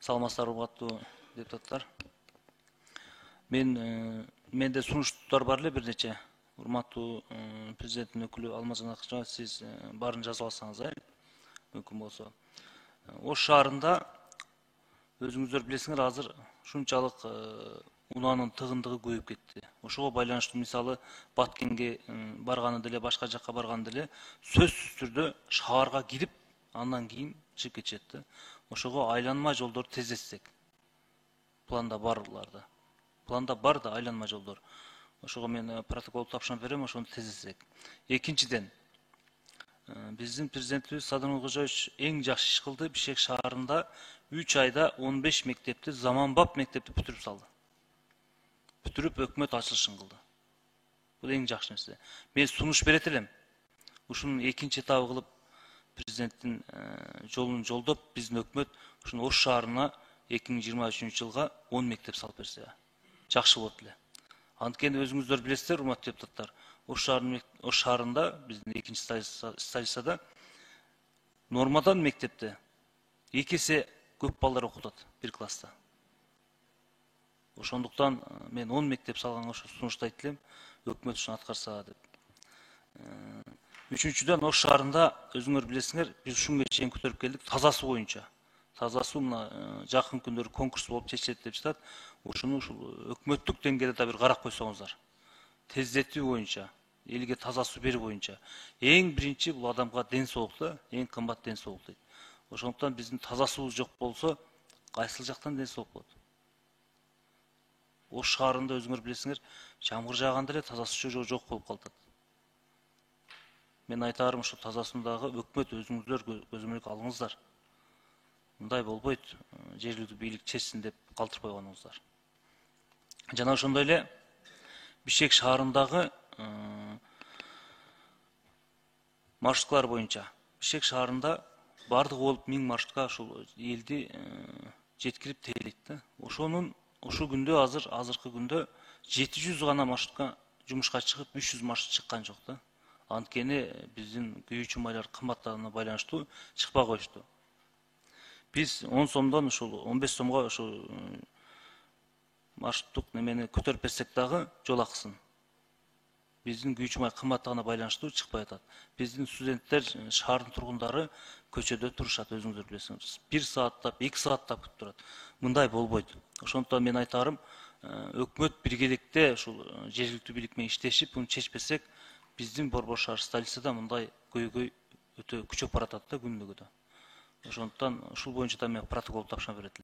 Саламатсыздар, урматтуу депутаттар. Менде сунуштар бар эле бир нече. Урматтуу президенттин өкүлү Алмазжан Акчаев, сиз баарын жазып алсаңыз, мүмкүн болсо. Ош шаарында өзүңүздөр билесиңер, азыр ушунчалык унаанын тыгындыгы көбөйүп кетти. Ошого байланыштуу мисалы Баткенге барганы деле, башка жакка барганы деле сөзсүз түрдө шаарга кирип, андан кийин чыгып кетишет. Ошого айланма жолдор тездетсек. Планда барларда. Планда бар да айланма жолдор. Ошого мен протокол тапшырма берем, ошону тездетсек. Экинчиден, биздин президентибиз Садыр Кожоевич эң жакшы иш кылды. Бишкек шаарында 3 айда 15 мектепти, заманбап мектепти бүтүрүп салды. Бүтүрүп өкмөт ачылышын кылды. Бул эң жакшы нерсе. Мен сунуш берет элем. Ушунун экинчи этабы кылып президенттин жолун жолдоп, биздин өкмөт ушун Ош шаарына 2023 жылга 10 мектеп салып берсе, жакшы болот эле. Анткени өзүңүздөр билесиздер, урматтуу депутаттар, Ош шаарында биздин экинчи столицада нормадан мектепте 2 эсе көп балдар окуп атат бир класста. Ошондуктан мен 10 мектеп салганга ошо сунуштайт элем, өкмөт ушуну аткарса деп. Үчүнчүдөн, Ош шаарында өзүңөр билесиңер, биз ушунга чейин көтөрүп келдик таза суу боюнча. Таза суу мына жакын күндөрү конкурс болуп чечилет деп жатат. Ушуну өкмөттүк деңгээлде да бир карап койсоңуздар. Тездетүү боюнча, элге таза суу берүү боюнча. Эң биринчи бул адамга ден соолук да, эң кымбат ден соолук дейт. Ошондуктан биздин таза суу жок болсо, кайсыл жактан ден соолук болот? Ош шаарында өзүңөр билесиңер, жамгыр жааганда эле таза суу жок болуп калат. Мен айтарым, ушу таза суундагы өкмөт өзүңүздөр көзөмөлгө алыңыздар. Мындай болбойт, жергиликтүү бийлик чечсин деп калтырып койгонуңуздар. Жана ошондой эле Бишкек шаарындагы маршруткалар боюнча. Бишкек шаарында бардыгы болуп 1000 маршрутка ушул элди жеткирип тейлейт. Ошол күндө азыркы күндө 700 гана маршрутка жумушка чыгып, 300 маршрут чыккан жок да. Анткени биздин күйүүчү майлар кымбаттыгына байланыштуу чыкпай коюшту. Биз 10 сомдон ушул 15 сомго ушул маршруттук немени көтөрүп берсек дагы жол акысын. Биздин күйүүчү май кымбаттыгына байланыштуу чыкпай атат. Биздин студенттер, шаардын тургундары көчөдө турушат, өзүңүздөр билесиңер. 1 сааттап, 2 сааттап күтүп турат. Мындай болбойт. Ошондуктан мен айтарым, өкмөт биргеликте ушул жергиликтүү бийлик менен иштешип, буну чечпесек, биздин Борбор шаар столицада мындай көйгөй өтө күчөп баратат да күнүгө да. Ошондуктан ушул боюнча да мен протокол тапшырма берет элем.